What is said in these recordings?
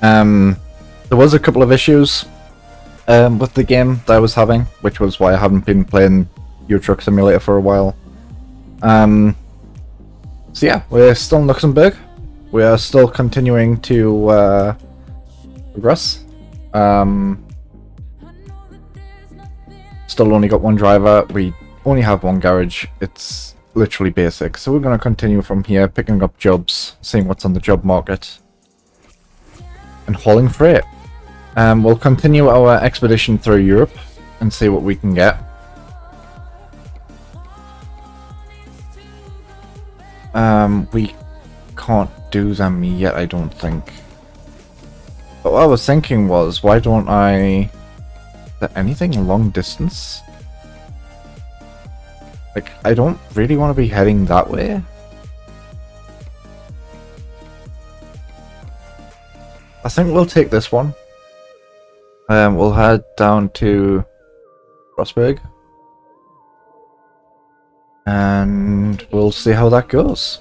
Um, there was a couple of issues with the game that I was having, which was why I haven't been playing Euro Truck Simulator for a while. Um, so yeah, we're still in Luxembourg. We are still continuing to progress. Still only got one driver. We only have one garage. It's literally basic. So we're going to continue from here, picking up jobs, seeing what's on the job market, and hauling freight. We'll continue our expedition through Europe and see what we can get. We can't do them yet, I don't think. But what I was thinking was, why don't I... Is there anything long distance? Like, I don't really want to be heading that way. I think we'll take this one. We'll head down to Rosberg. And we'll see how that goes.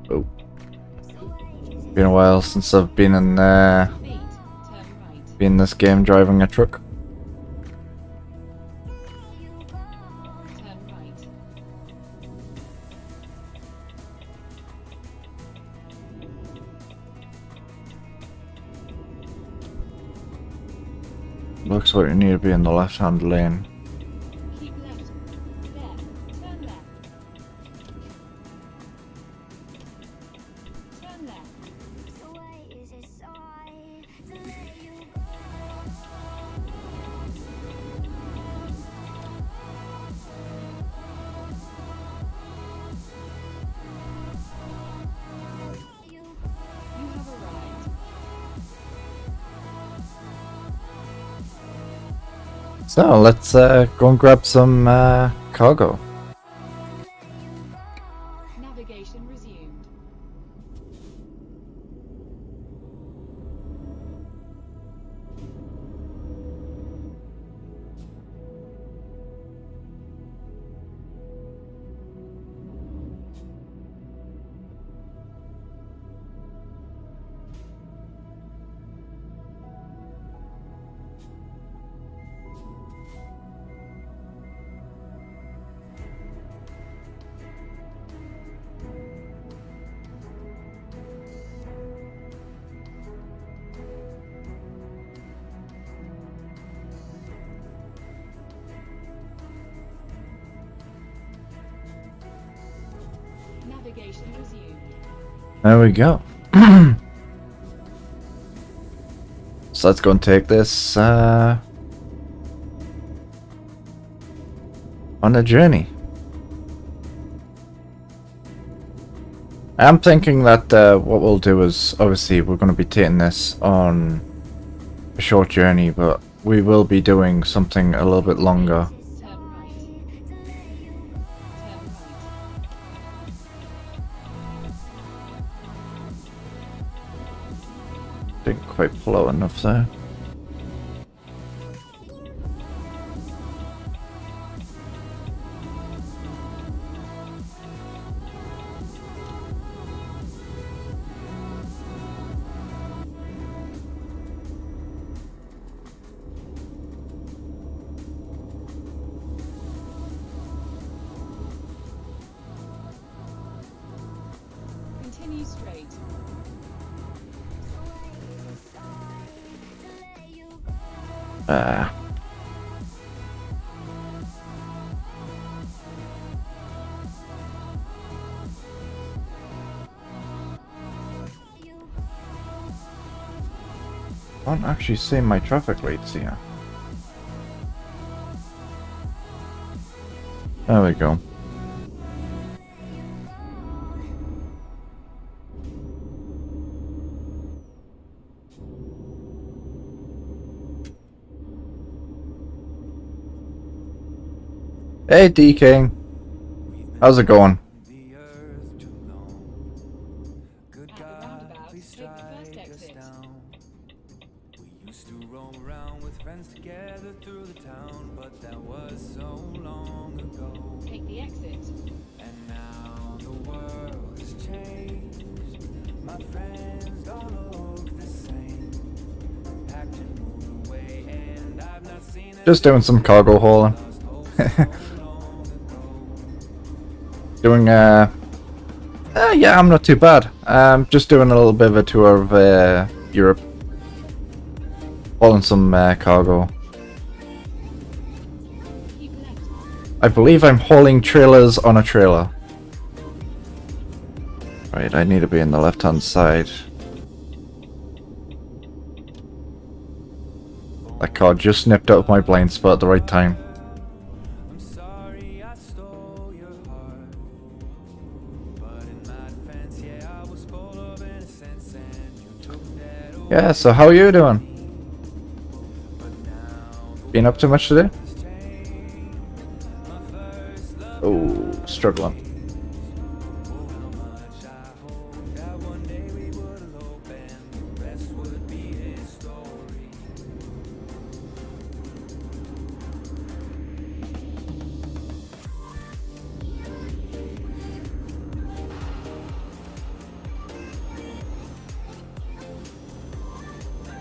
Oh. Been a while since I've been in this game driving a truck. Looks like you need to be in the left-hand lane. So let's go and grab some cargo. Navigation resumed. Navigation resumed. There we go. So let's go and take this on a journey. I'm thinking that what we'll do is, obviously we're going to be taking this on a short journey, but we will be doing something a little bit longer. Turn right. Turn right. Didn't quite flow enough there. Continue straight. Ah. Can't actually see my traffic lights here. There we go. Hey, D King. How's it going? At the roundabout, take the first exit. Used to roam around with friends together through the town, but that was so long ago. Take the exit. And now the world has changed. My friends don't look the same. Packed and moved away, and I've not seen them Just doing some cargo hauling. Doing yeah, I'm not too bad. Just doing a little bit of a tour of Europe. Hauling some cargo. Keep left. I believe I'm hauling trailers on a trailer. Right, I need to be in the left-hand side. That car just nipped out of my blind spot at the right time. I'm sorry I stole your heart, but in my defense, yeah, I was full of innocence, and you took that away. Yeah, so how are you doing? Been up to much today? Oh, struggling.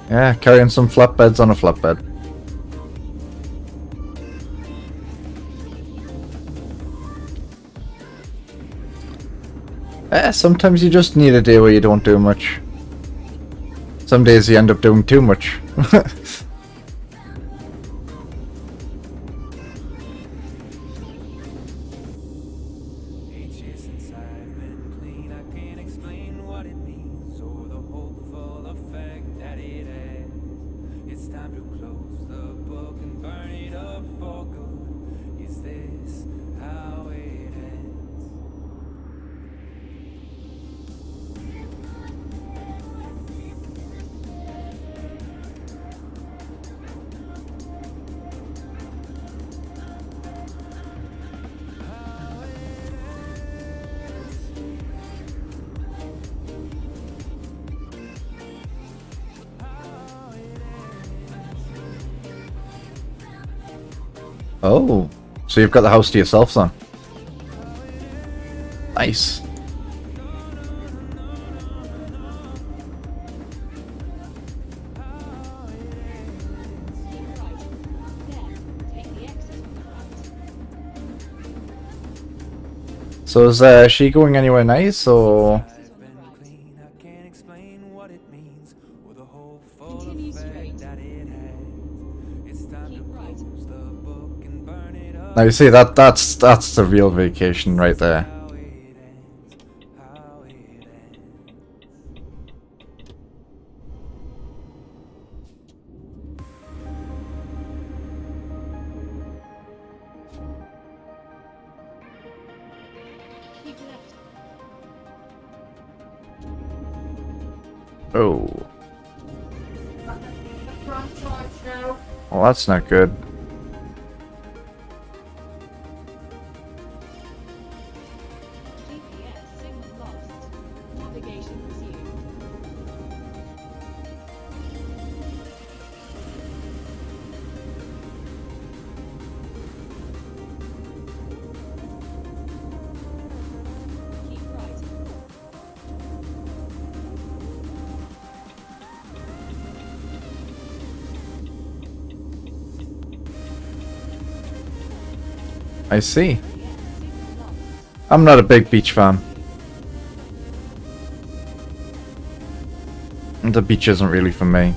Yeah, carrying some flatbeds on a flatbed. Sometimes you just need a day where you don't do much. Some days you end up doing too much. Oh, so you've got the house to yourself then. Nice. Keep right. Then, take the exit on the right. So is she going anywhere nice or? Exit on the right. I can't explain what it means or the hopeful Continue effect straight. that it has. It's time Keep to right. close the book and burn it up. Now you see that's the real vacation right there. How it ends, how it ends. Keep left. Oh. Well, that's not good. GPS signal lost. Navigation resumed. Keep right. I see. GPS signal lost. I'm not a big beach fan. The beach isn't really for me.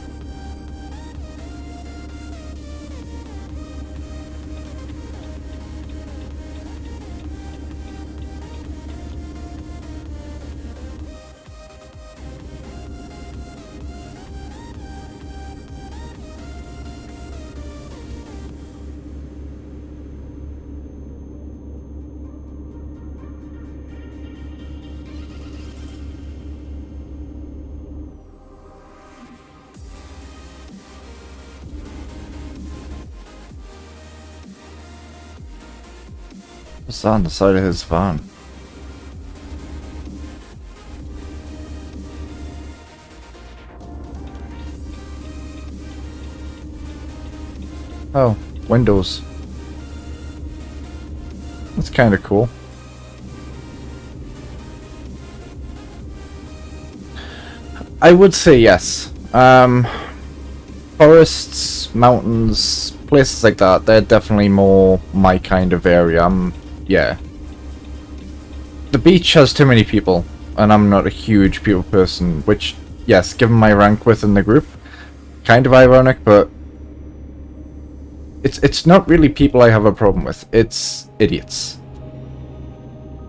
What's that on the side of his van? Oh, windows. That's kind of cool. I would say yes. Forests, mountains, places like that, they're definitely more my kind of area. Yeah. The beach has too many people, and I'm not a huge people person, which, yes, given my rank within the group, kind of ironic, but it's not really people I have a problem with. It's idiots.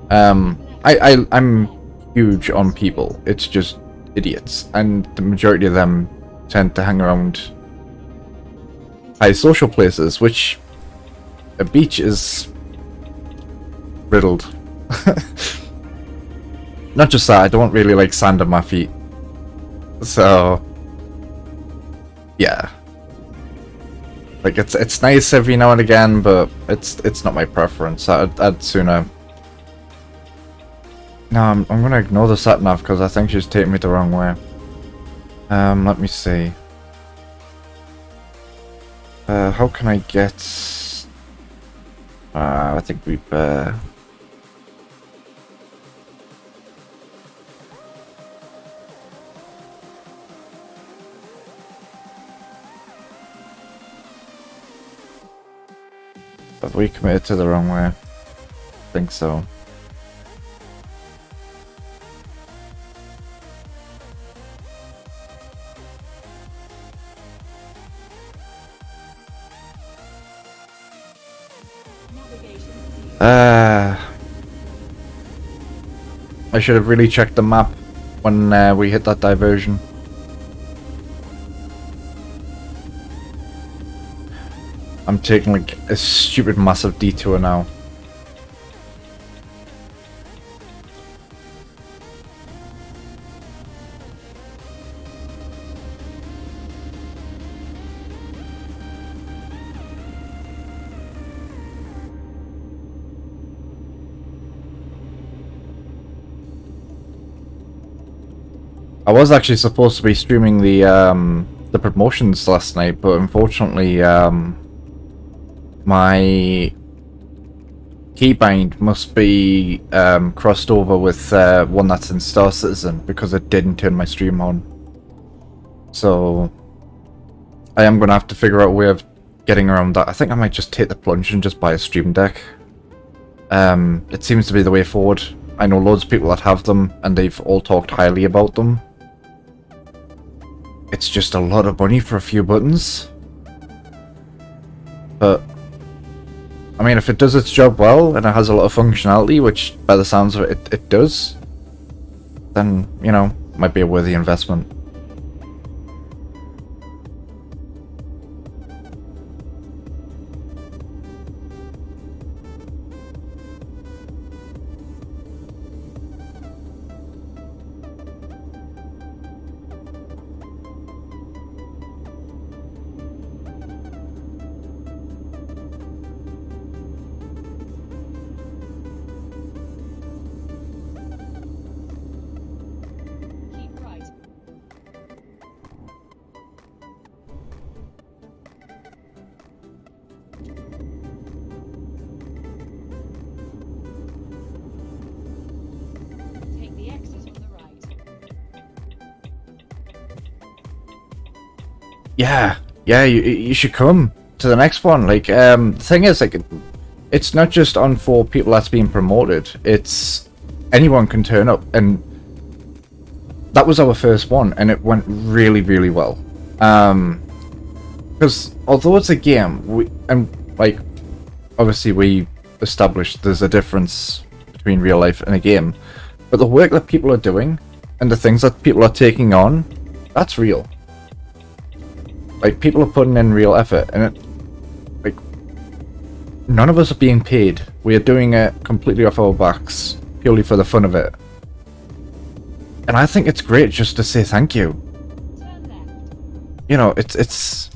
I'm huge on people. It's just idiots, and the majority of them tend to hang around high social places, which a beach is riddled. Not just that, I don't really like sand on my feet. So yeah. Like it's nice every now and again, but it's not my preference. I'd sooner. No, I'm gonna ignore the sat nav because I think she's taking me the wrong way. Let me see. How can I get? I think we've. Have we committed to the wrong way? I think so. I should have really checked the map when we hit that diversion. I'm taking like a stupid massive detour now. I was actually supposed to be streaming the promotions last night, but unfortunately my keybind must be crossed over with one that's in Star Citizen because it didn't turn my stream on. So I am going to have to figure out a way of getting around that. I think I might just take the plunge and just buy a stream deck. It seems to be the way forward. I know loads of people that have them and they've all talked highly about them. It's just a lot of money for a few buttons. But I mean, if it does its job well and it has a lot of functionality, which by the sounds of it, it does, then, you know, might be a worthy investment. Keep right. Take the exit on the right. Yeah, you should come to the next one. Like, the thing is, like, it's not just on for people that's being promoted. It's anyone can turn up, and that was our first one, and it went really, really well. Because although it's a game, like, obviously we established there's a difference between real life and a game, but the work that people are doing and the things that people are taking on, that's real. Like, people are putting in real effort, and it, like, none of us are being paid. We are doing it completely off our backs, purely for the fun of it. And I think it's great just to say thank you. Turn left. You know, it's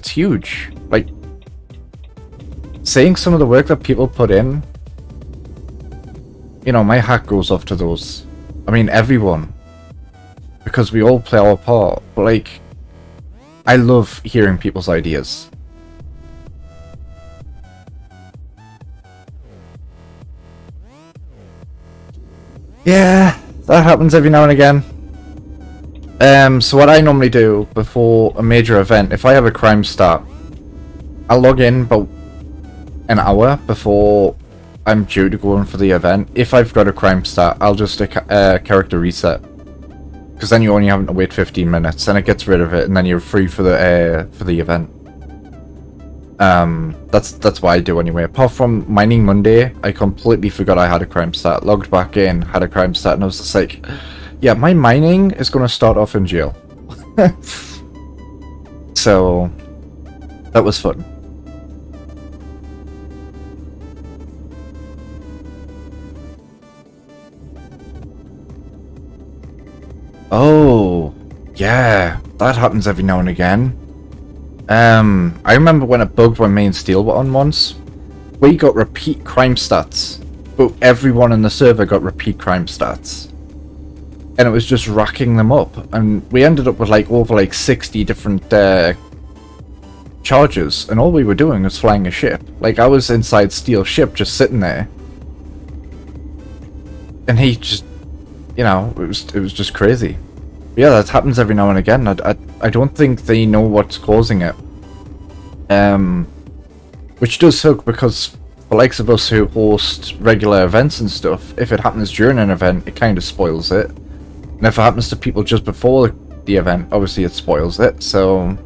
huge. Like, seeing some of the work that people put in, you know, my hat goes off to those. I mean, everyone. Because we all play our part. But, like, I love hearing people's ideas. Yeah, that happens every now and again. So what I normally do before a major event, if I have a crime start, I'll log in about an hour before I'm due to go in for the event. If I've got a crime start, I'll just character reset, because then you're only having to wait 15 minutes, and it gets rid of it, and then you're free for the event. That's what I do anyway. Apart from Mining Monday, I completely forgot I had a crime start. Logged back in, had a crime start, and I was just like, yeah, my mining is going to start off in jail. So that was fun. Oh, yeah, that happens every now and again. I remember when it bugged when me and Steel were on once. We got repeat crime stats, but everyone in the server got repeat crime stats. And it was just racking them up, and we ended up with like over like 60 different charges, and all we were doing was flying a ship. Like, I was inside Steel's ship just sitting there, and he just, you know, it was just crazy. But yeah, that happens every now and again. I don't think they know what's causing it, which does suck, because for likes of us who host regular events and stuff, if it happens during an event, it kind of spoils it. And if it happens to people just before the event, obviously it spoils it. So,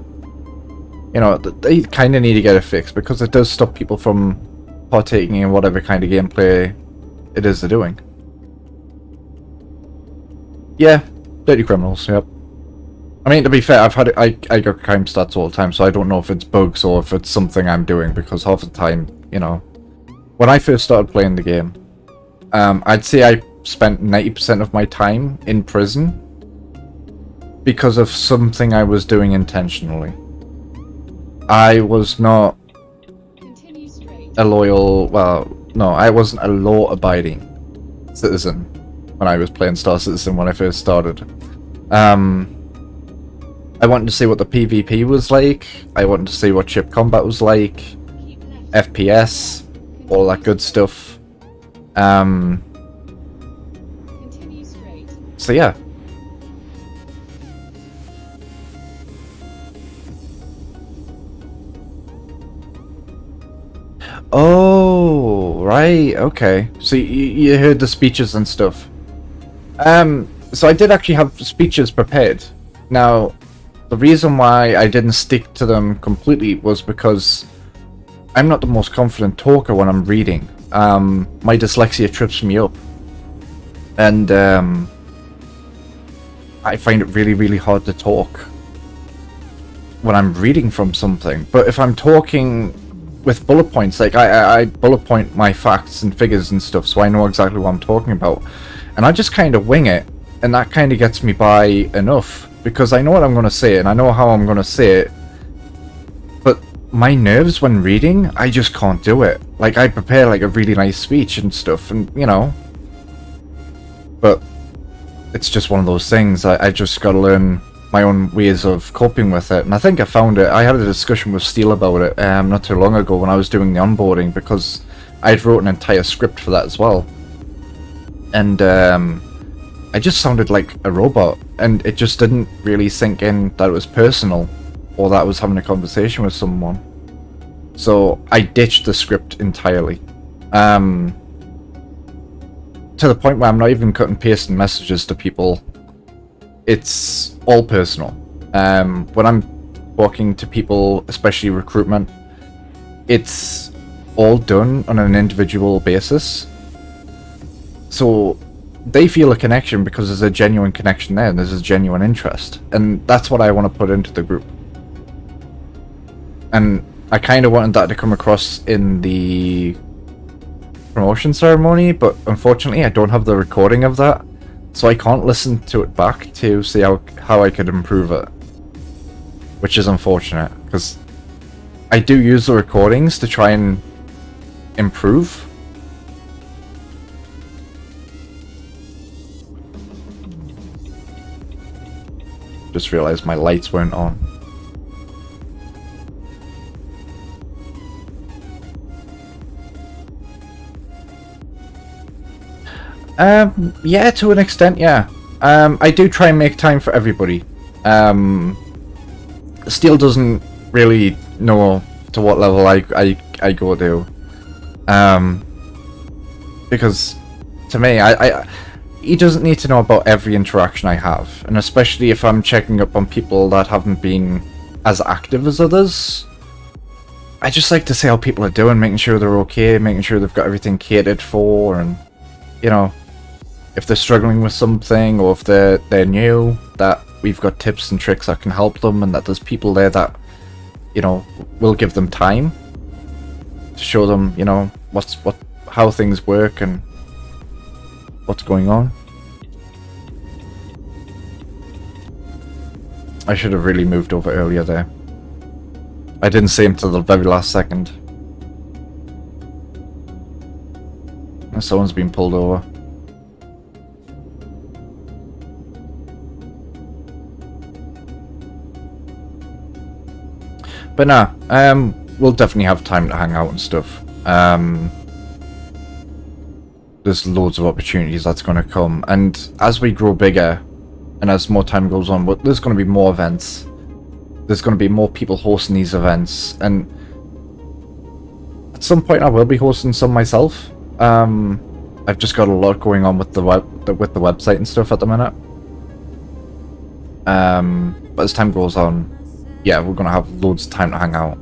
you know, they kind of need to get it fixed, because it does stop people from partaking in whatever kind of gameplay it is they're doing. Yeah, dirty criminals, yep. I mean, to be fair, I got crime stats all the time, so I don't know if it's bugs or if it's something I'm doing, because half the time, you know, when I first started playing the game, I'd say I spent 90% of my time in prison because of something I was doing intentionally. I was not a loyal, well, no, I wasn't a law-abiding citizen when I was playing Star Citizen when I first started. I wanted to see what the PvP was like, I wanted to see what ship combat was like, FPS, all that good stuff. So yeah. Oh, right, okay. So you heard the speeches and stuff. So I did actually have speeches prepared. Now, the reason why I didn't stick to them completely was because I'm not the most confident talker when I'm reading. My dyslexia trips me up. And I find it really, really hard to talk when I'm reading from something. But if I'm talking with bullet points, like I bullet point my facts and figures and stuff, so I know exactly what I'm talking about. And I just kind of wing it, and that kind of gets me by enough, because I know what I'm going to say, and I know how I'm going to say it. But my nerves when reading, I just can't do it. Like, I prepare like a really nice speech and stuff, and, you know. But it's just one of those things. I just got to learn my own ways of coping with it, and I think I found it. I had a discussion with Steel about it not too long ago when I was doing the onboarding, because I'd wrote an entire script for that as well. And I just sounded like a robot, and it just didn't really sink in that it was personal, or that I was having a conversation with someone. So I ditched the script entirely. To the point where I'm not even cutting and pasting messages to people. It's all personal. When I'm talking to people, especially recruitment, it's all done on an individual basis. So they feel a connection because there's a genuine connection there, and there's a genuine interest. And that's what I want to put into the group. And I kind of wanted that to come across in the promotion ceremony, but unfortunately I don't have the recording of that, so I can't listen to it back to see how I could improve it, which is unfortunate, because I do use the recordings to try and improve. Just realized my lights weren't on. Yeah, to an extent, yeah. I do try and make time for everybody. Steel doesn't really know to what level I go to. Because to me, he doesn't need to know about every interaction I have, and especially if I'm checking up on people that haven't been as active as others. I just like to see how people are doing, making sure they're okay, making sure they've got everything catered for, and you know, if they're struggling with something or if they're new, that we've got tips and tricks that can help them, and that there's people there that, you know, will give them time to show them, you know, how things work and what's going on. I should have really moved over earlier there. I didn't see him till the very last second. Someone's been pulled over. But nah, we'll definitely have time to hang out and stuff. There's loads of opportunities that's going to come, and as we grow bigger and as more time goes on, but there's going to be more events. There's going to be more people hosting these events, and at some point I will be hosting some myself. I've just got a lot going on with the website and stuff at the minute. But as time goes on, yeah, we're gonna have loads of time to hang out.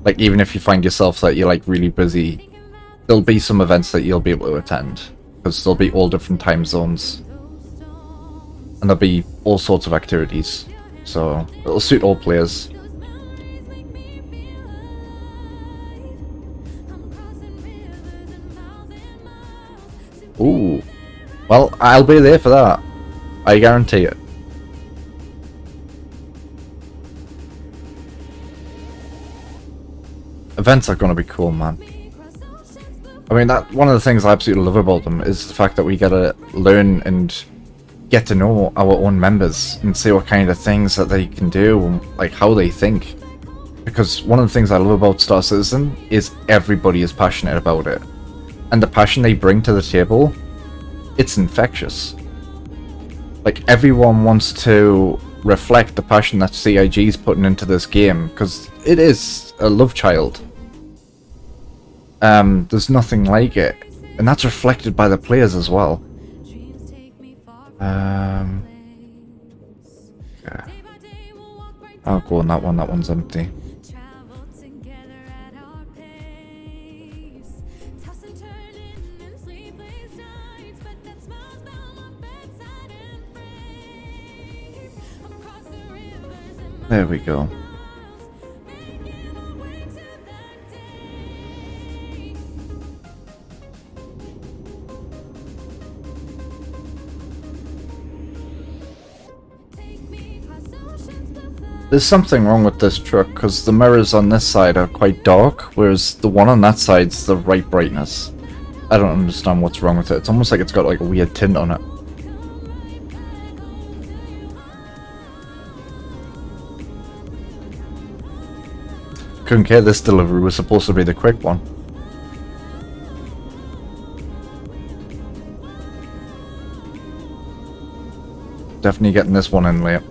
Like, even if you find yourself that you're like really busy, there'll be some events that you'll be able to attend, because there'll be all different time zones, and there'll be all sorts of activities, so it'll suit all players. Ooh, well, I'll be there for that, I guarantee it. Events are going to be cool, man. I mean, that one of the things I absolutely love about them is the fact that we get to learn and get to know our own members and see what kind of things that they can do and like how they think. Because one of the things I love about Star Citizen is everybody is passionate about it, and the passion they bring to the table, it's infectious. Like, everyone wants to reflect the passion that CIG is putting into this game, because it is a love child. There's nothing like it, and that's reflected by the players as well. Yeah. I'll go on that one. That one's empty. There we go. There's something wrong with this truck, because the mirrors on this side are quite dark, whereas the one on that side's the right brightness. I don't understand what's wrong with it. It's almost like it's got like a weird tint on it. Couldn't care, this delivery was supposed to be the quick one. Definitely getting this one in late.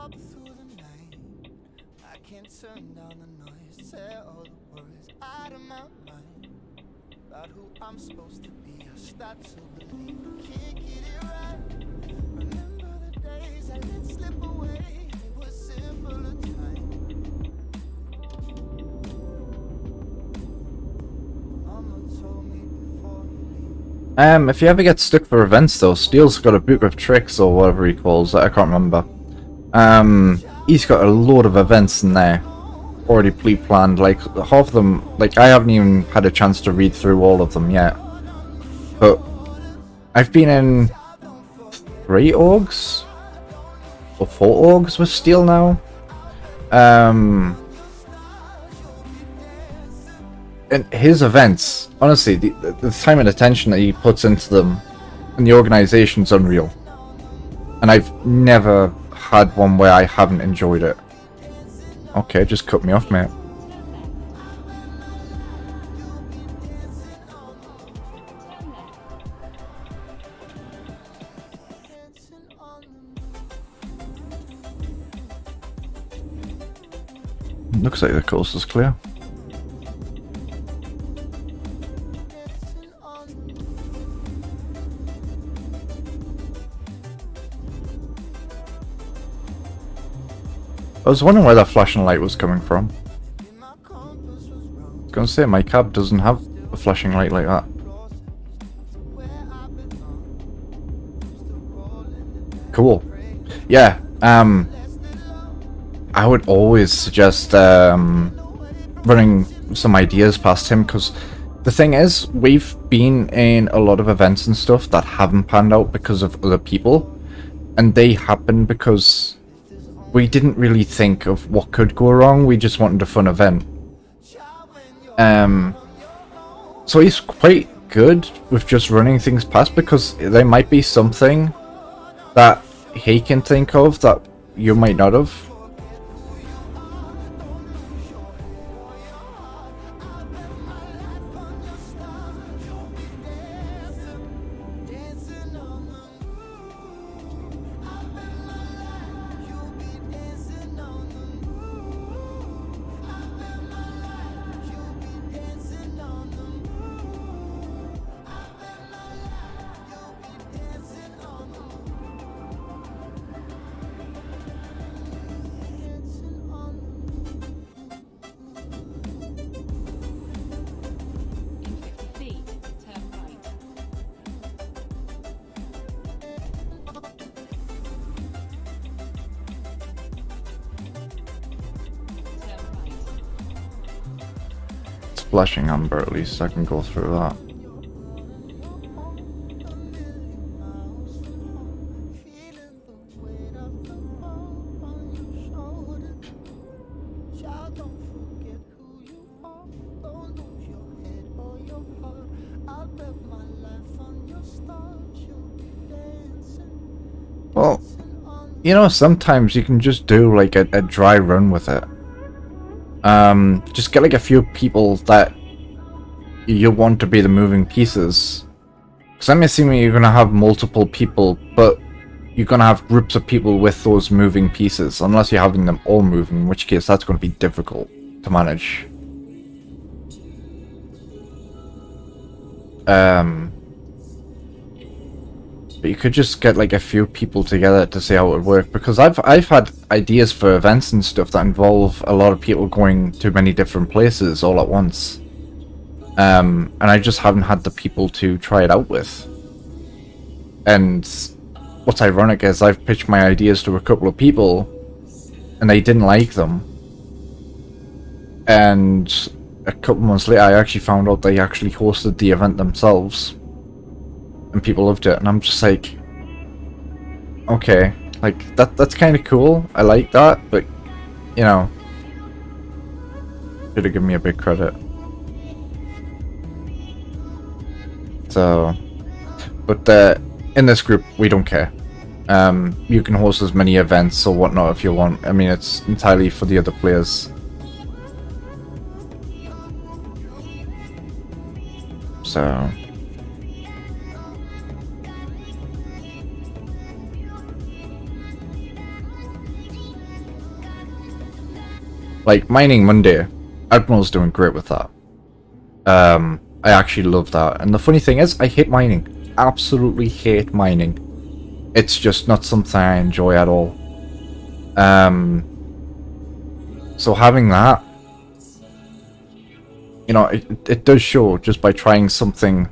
up through the night. I can't turn down the noise, tear all the worries out of my mind. About who I'm supposed to be, I start to believe I can't get it right. Remember the days I let slip away, it was simpler time. Mama told me before you leave. If you ever get stuck for events though, Steele's got a book of tricks or whatever he calls it, I can't remember. He's got a load of events in there already pre-planned, like half of them, like I haven't even had a chance to read through all of them yet. But I've been in 3 orgs or 4 orgs with Steele now. And his events, honestly, the time and attention that he puts into them and the organization's unreal. And I've never had one where I haven't enjoyed it. Okay, just cut me off, mate. Looks like the coast is clear. I was wondering where that flashing light was coming from. I was gonna say, my cab doesn't have a flashing light like that. Cool. Yeah, I would always suggest running some ideas past him, because the thing is, we've been in a lot of events and stuff that haven't panned out because of other people, and they happen because we didn't really think of what could go wrong, we just wanted a fun event. So he's quite good with just running things past, because there might be something that he can think of that you might not have. In 50 feet, turn right. Turn right. It's flashing amber, at least I can go through that. Well, you know, sometimes you can just do like a dry run with it. Just get like a few people that you want to be the moving pieces. Because I'm assuming you're gonna have multiple people, but you're gonna have groups of people with those moving pieces, unless you're having them all moving, in which case that's gonna be difficult to manage. But you could just get like a few people together to see how it would work, because I've had ideas for events and stuff that involve a lot of people going to many different places all at once. And I just haven't had the people to try it out with. And what's ironic is I've pitched my ideas to a couple of people and they didn't like them. And a couple months later I actually found out they actually hosted the event themselves. And people loved it, and I'm just like, okay, like that's kind of cool. I like that, but you know, should have given me a big credit. So, but in this group we don't care. You can host as many events or whatnot if you want. I mean, it's entirely for the other players. So. Like Mining Monday, Admiral's doing great with that. I actually love that. And the funny thing is, I hate mining. Absolutely hate mining. It's just not something I enjoy at all. So having that, you know, it does show just by trying something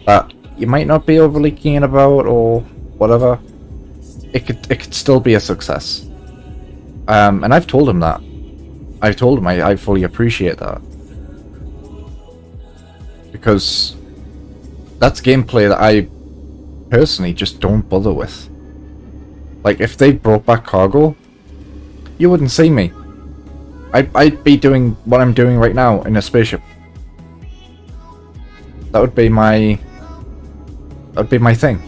that you might not be overly keen about or whatever, it could still be a success. And I've told him that. I've told him I fully appreciate that. Because that's gameplay that I personally just don't bother with. Like, if they brought back cargo, you wouldn't see me. I'd be doing what I'm doing right now in a spaceship. That would be my thing.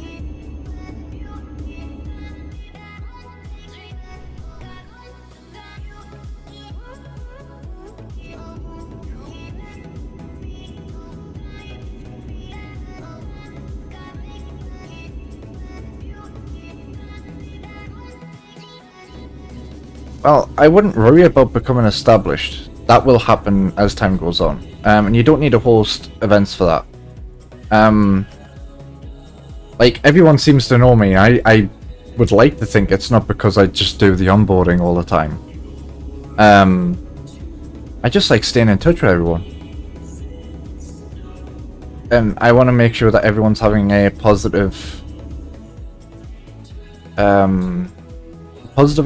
Well, I wouldn't worry about becoming established. That will happen as time goes on. And you don't need to host events for that. Like, everyone seems to know me. I would like to think it's not because I just do the onboarding all the time. I just like staying in touch with everyone. And I want to make sure that everyone's having a positive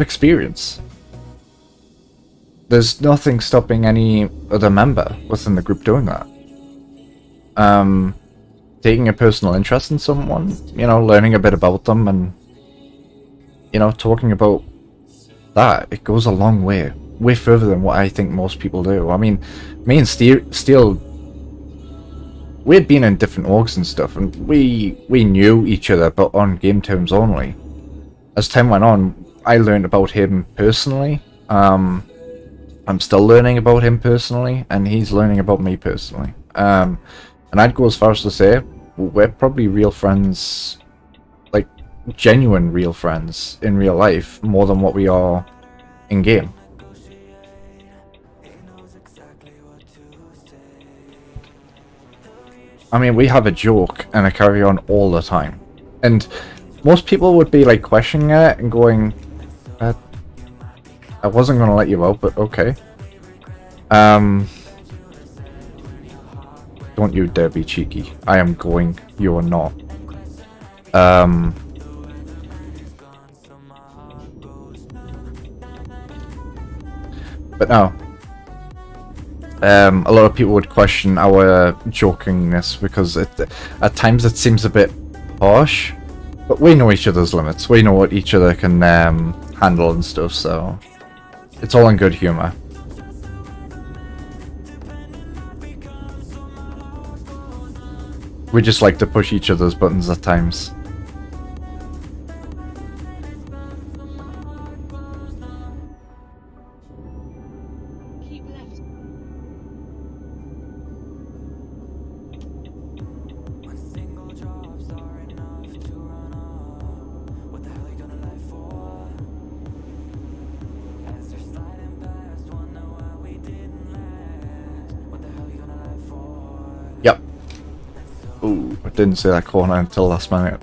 experience. There's nothing stopping any other member within the group doing that. Taking a personal interest in someone, you know, learning a bit about them and, you know, talking about that, it goes a long way. Way further than what I think most people do. I mean, me and Steel, we had been in different orgs and stuff, and we knew each other, but on game terms only. As time went on, I learned about him personally. I'm still learning about him personally, and he's learning about me personally. And I'd go as far as to say, we're probably real friends, like, genuine real friends in real life, more than what we are in-game. I mean, we have a joke and a carry-on all the time. And most people would be, like, questioning it and going, I wasn't going to let you out, but okay. Don't you dare be cheeky. I am going, you are not. But no. A lot of people would question our jokingness because at times it seems a bit harsh. But we know each other's limits. We know what each other can handle and stuff, so it's all in good humor. We just like to push each other's buttons at times. Keep left. Yep. Ooh, I didn't see that corner until last minute.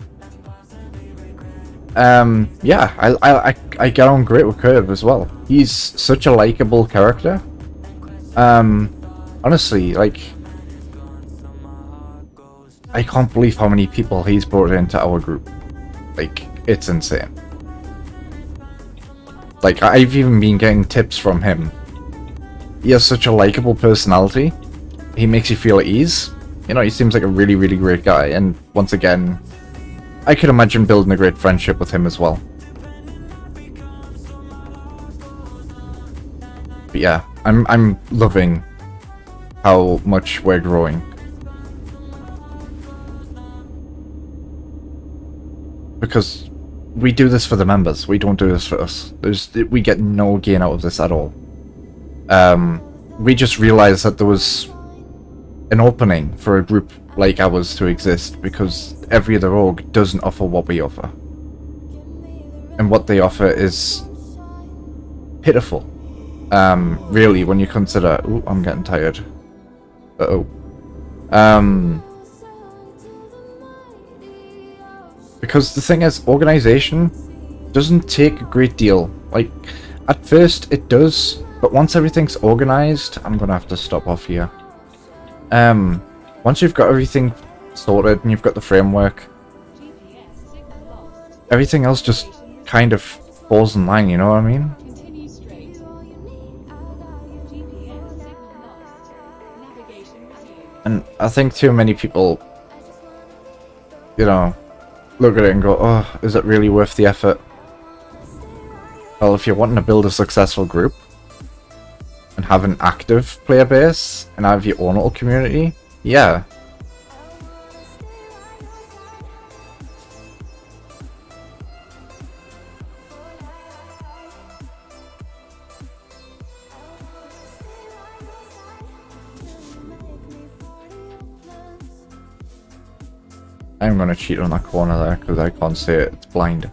Yeah, I get on great with Curve as well. He's such a likable character. Honestly, like, I can't believe how many people he's brought into our group. Like, it's insane. Like, I've even been getting tips from him. He has such a likable personality. He makes you feel at ease. You know, he seems like a really, really great guy. And once again, I could imagine building a great friendship with him as well. But yeah, I'm loving how much we're growing. Because we do this for the members, we don't do this for us. We get no gain out of this at all. We just realized that there was an opening for a group like ours to exist because every other org doesn't offer what we offer. And what they offer is pitiful. Really, when you consider... Ooh, I'm getting tired. Uh-oh. Because the thing is, organization doesn't take a great deal. Like, at first it does, but once everything's organized... I'm gonna have to stop off here. Once you've got everything sorted and you've got the framework, everything else just kind of falls in line, you know what I mean? Continue straight. GPS signal lost. Navigation clear. And I think too many people, you know, look at it and go, oh, is it really worth the effort? Well, if you're wanting to build a successful group and have an active player base and have your own little community, yeah. I'm gonna cheat on that corner there because I can't see it, it's blind.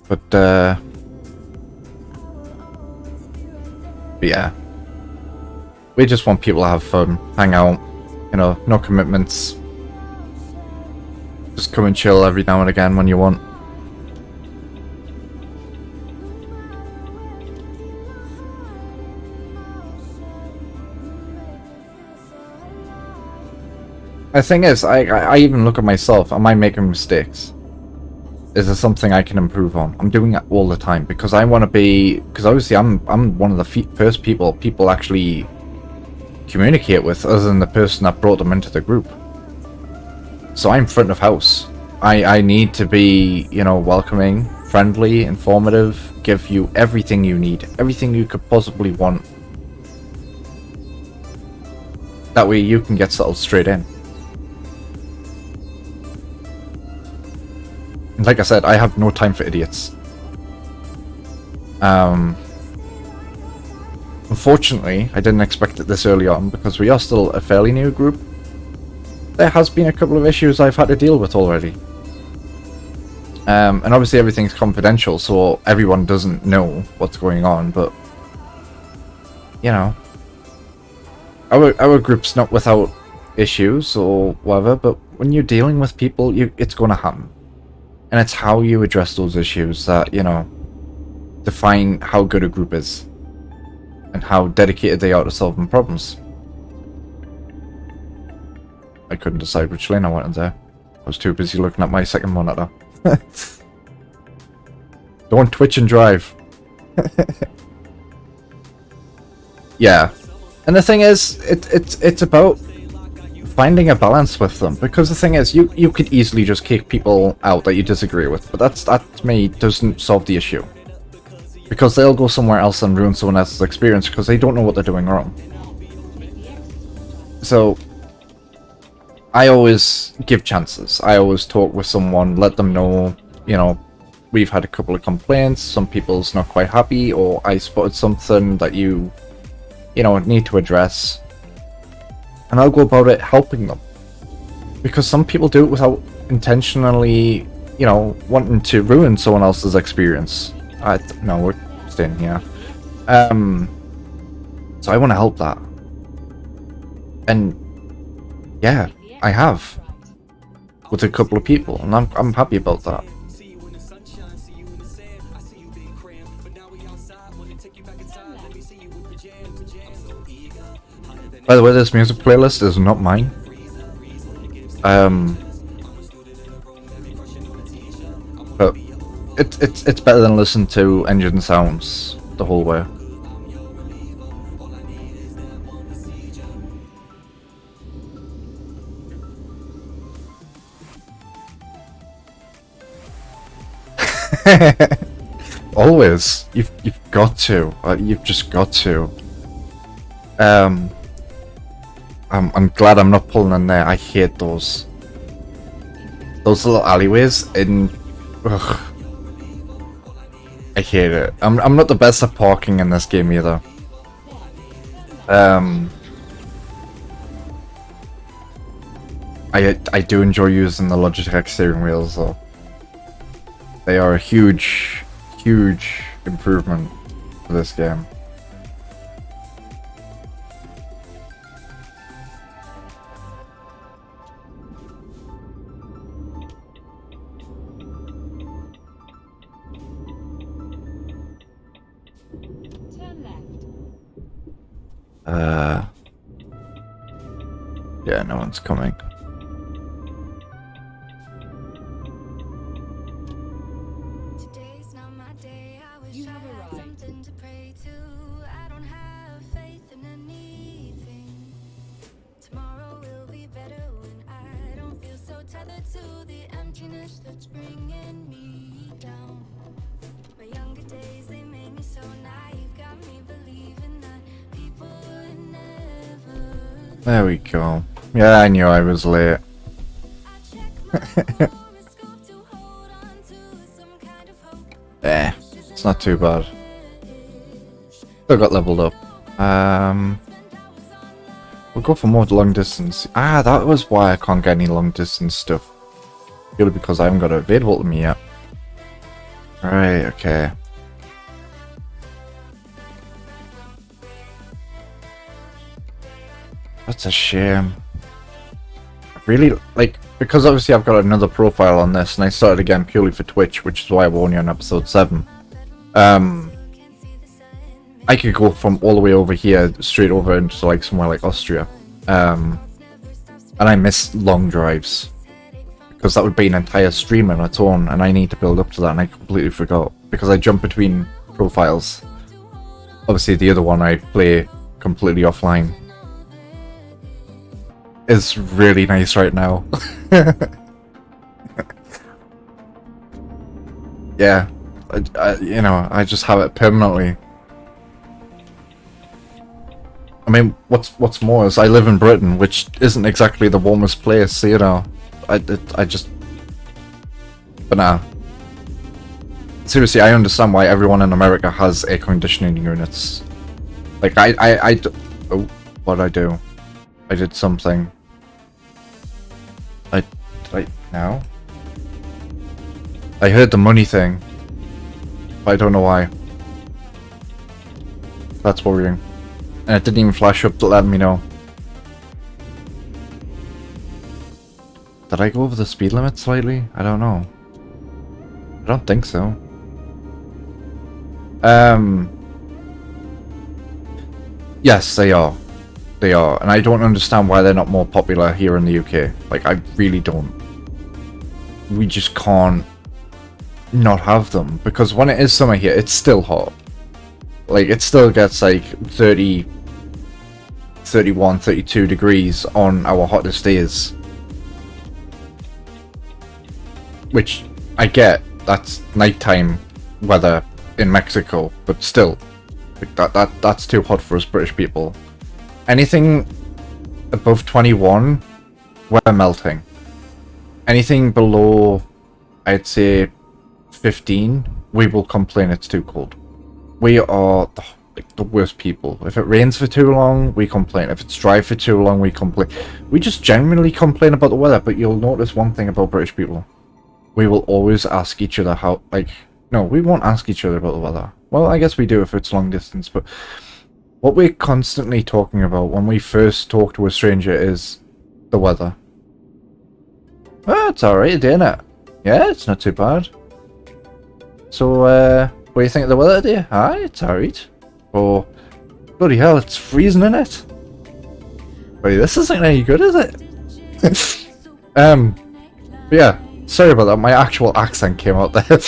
But yeah. We just want people to have fun, hang out, you know, no commitments. Just come and chill every now and again when you want. The thing is, I even look at myself. Am I making mistakes? Is there something I can improve on? I'm doing it all the time because I want to be. Because obviously, I'm one of the first people actually communicate with, other than the person that brought them into the group. So I'm front of house. I need to be, you know, welcoming, friendly, informative, give you everything you need, everything you could possibly want. That way, you can get settled straight in. Like I said, I have no time for idiots. Unfortunately, I didn't expect it this early on because we are still a fairly new group. There has been a couple of issues I've had to deal with already. And obviously everything's confidential, so everyone doesn't know what's going on, but... You know... Our group's not without issues or whatever, but when you're dealing with people, it's gonna happen. And it's how you address those issues that, you know, define how good a group is. And how dedicated they are to solving problems. I couldn't decide which lane I wanted there. I was too busy looking at my second monitor. Don't twitch and drive. Yeah. And the thing is, it's about finding a balance with them, because the thing is, you could easily just kick people out that you disagree with, but that to me doesn't solve the issue, because they'll go somewhere else and ruin someone else's experience because they don't know what they're doing wrong. So I always give chances. I always talk with someone, let them know, you know, we've had a couple of complaints, some people's not quite happy, or I spotted something that you know, need to address. And I'll go about it helping them. Because some people do it without intentionally, you know, wanting to ruin someone else's experience. No, we're staying here. So I want to help that. And yeah, I have. With a couple of people, and I'm happy about that. By the way, this music playlist is not mine. But it's better than listening to engine sounds the whole way. Always, you've got to. You've just got to. I'm glad I'm not pulling in there. I hate those little alleyways in. Ugh. I hate it. I'm not the best at parking in this game either. I do enjoy using the Logitech steering wheels though. They are a huge, huge improvement for this game. Turn left. Yeah, no one's coming. Today's not my day. I wish You I have had arrived. something to pray to. I don't have faith in anything. Tomorrow will be better when I don't feel so tethered to the emptiness that's bringing me down. My younger days, they made me so naive, got me believing that people would never. There we go. Yeah, I knew I was late. I check my horoscope to hold on to some kind of hope. It's not too bad. Still got leveled up. We'll go for more long distance. Ah, that was why I can't get any long distance stuff. Purely because I haven't got it available to me yet. Right, okay. That's a shame. I really, like, because obviously I've got another profile on this, and I started again purely for Twitch, which is why I'm only on episode 7. I could go from all the way over here, straight over into, like, somewhere like Austria. And I miss long drives. Because that would be an entire stream on its own, and I need to build up to that, and I completely forgot. Because I jump between profiles. Obviously, the other one I play completely offline. Is really nice right now. Yeah, you know, I just have it permanently. I mean, what's more is I live in Britain, which isn't exactly the warmest place, so, you know, I just... But nah. Seriously, I understand why everyone in America has air conditioning units. Like, oh, what'd I do? I did something. Did I now? I heard the money thing. But I don't know why. That's worrying. And it didn't even flash up to let me know. Did I go over the speed limit slightly? I don't know. I don't think so. Yes, they are. They are. And I don't understand why they're not more popular here in the UK. Like, I really don't. We just can't not have them. Because when it is summer here, it's still hot. Like, it still gets like 30, 31, 32 degrees on our hottest days. Which, I get, that's nighttime weather in Mexico, but still, like, that's too hot for us British people. Anything above 21, we're melting. Anything below, I'd say, 15, we will complain it's too cold. We are the worst people. If it rains for too long, we complain. If it's dry for too long, we complain. We just generally complain about the weather, but you'll notice one thing about British people. We will always ask each other how, like, no, we won't ask each other about the weather. Well, I guess we do if it's long distance, but what we're constantly talking about when we first talk to a stranger is the weather. Oh, it's alright, isn't it? Yeah, it's not too bad. So, what do you think of the weather today? Aye, it's alright. Oh, bloody hell, it's freezing in it. Wait, this isn't any good, is it? But yeah, sorry about that, my actual accent came out there.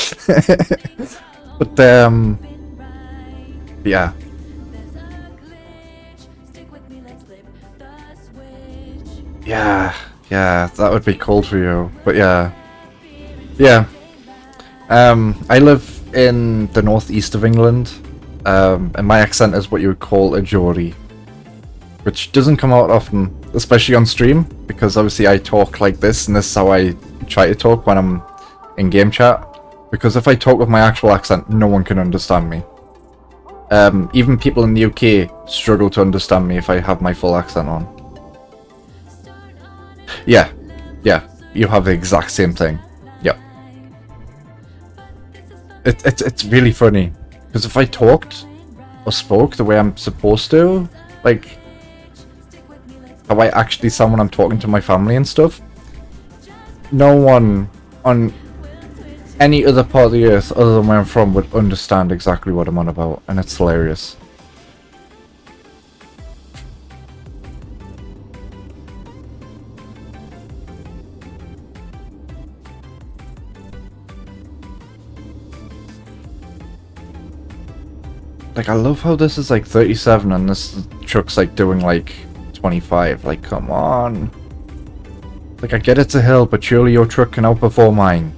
But, yeah. Yeah, that would be cold for you, but yeah. Yeah. I live in the northeast of England, and my accent is what you would call a Geordie, which doesn't come out often, especially on stream, because obviously I talk like this, and this is how I try to talk when I'm in game chat, because if I talk with my actual accent, no one can understand me. Even people in the UK struggle to understand me if I have my full accent on. Yeah, you have the exact same thing. Yep. it's really funny because if I talked or spoke the way I'm supposed to, like how I actually sound when I'm talking to my family and stuff, no one on any other part of the earth other than where I'm from would understand exactly what I'm on about, and it's hilarious. Like, I love how this is like 37 and this truck's like doing like 25. Like, come on. Like, I get it's a hill, but surely your truck can outperform mine.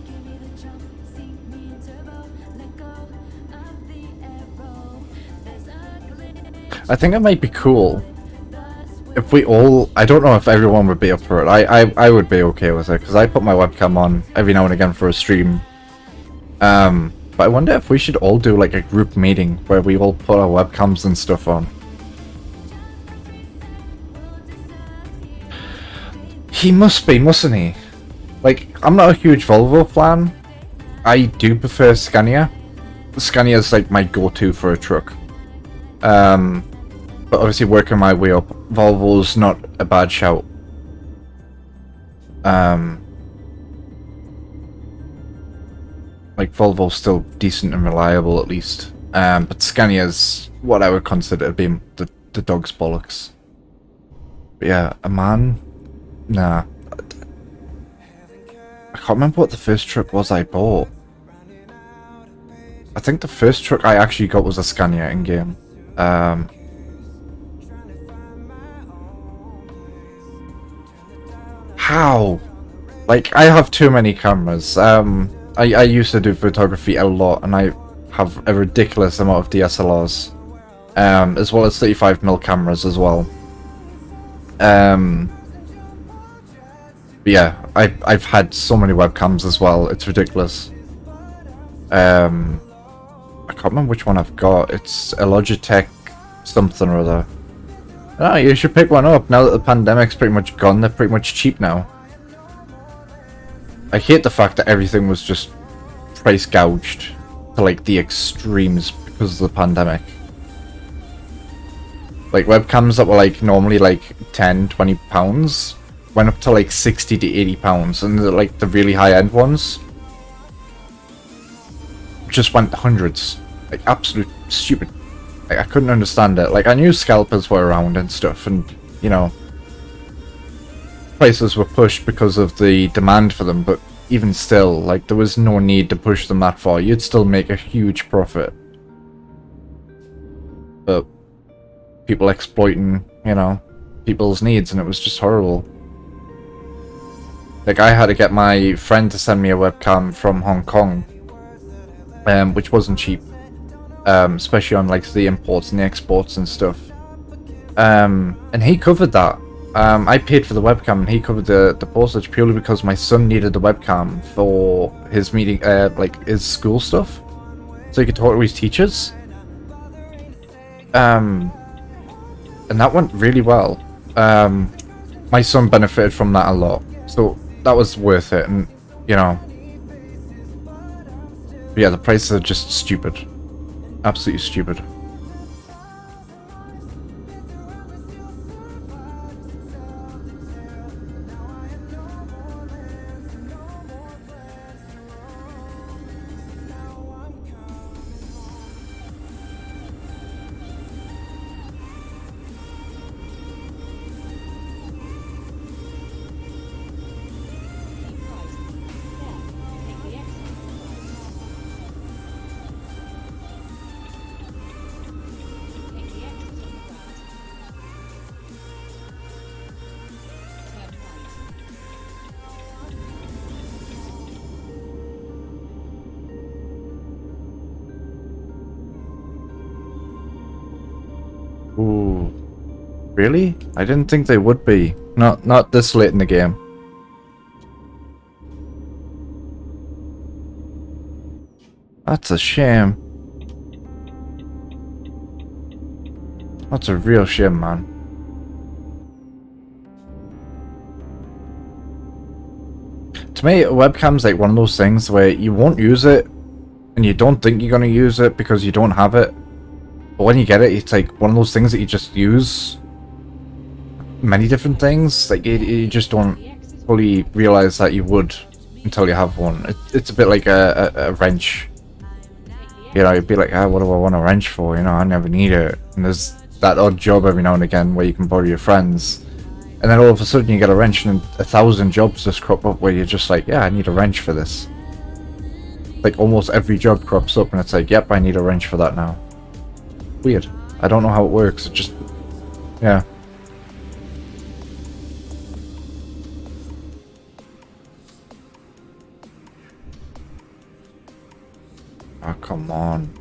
I think it might be cool if we all... I don't know if everyone would be up for it. I would be okay with it, because I put my webcam on every now and again for a stream. But I wonder if we should all do like a group meeting where we all put our webcams and stuff on. He must be, mustn't he? Like, I'm not a huge Volvo fan. I do prefer Scania. Scania is like my go-to for a truck. But obviously working my way up, Volvo's not a bad shout. Like, Volvo's still decent and reliable, at least. But Scania's what I would consider to be the dog's bollocks. But yeah, a man? Nah. I can't remember what the first truck was I bought. I think the first truck I actually got was a Scania in-game. How? Like, I have too many cameras. I used to do photography a lot, and I have a ridiculous amount of DSLRs, as well as 35mm cameras as well. But yeah, I've had so many webcams as well. It's ridiculous. I can't remember which one I've got. It's a Logitech something or other. Oh, you should pick one up now that the pandemic's pretty much gone. They're pretty much cheap now. I hate the fact that everything was just price gouged to like the extremes because of the pandemic. Like webcams that were like normally like £10-20 went up to like £60 to £80, and like the really high end ones just went hundreds. Like absolute stupid. Like I couldn't understand it. Like I knew scalpers were around and stuff, and you know, prices were pushed because of the demand for them, but even still, like there was no need to push them that far. You'd still make a huge profit. But people exploiting, you know, people's needs, and it was just horrible. Like I had to get my friend to send me a webcam from Hong Kong, which wasn't cheap, especially on like the imports and the exports and stuff. And he covered that. I paid for the webcam and he covered the postage purely because my son needed the webcam for his meeting, like his school stuff, so he could talk to his teachers. And that went really well. My son benefited from that a lot, so that was worth it. And you know, but yeah, the prices are just stupid, absolutely stupid. Ooh, really? I didn't think they would be. Not this late in the game. That's a shame. That's a real shame, man. To me, a webcam's like one of those things where you won't use it and you don't think you're gonna use it because you don't have it. But when you get it, it's like one of those things that you just use many different things. Like you just don't fully realize that you would until you have one. It's a bit like a wrench. You know, you'd be like, what do I want a wrench for? You know, I never need it. And there's that odd job every now and again where you can borrow your friends. And then all of a sudden you get a wrench and 1,000 jobs just crop up where you're just like, yeah, I need a wrench for this. Like almost every job crops up and it's like, yep, I need a wrench for that now. Weird. I don't know how it works. It just, yeah. Oh, come on.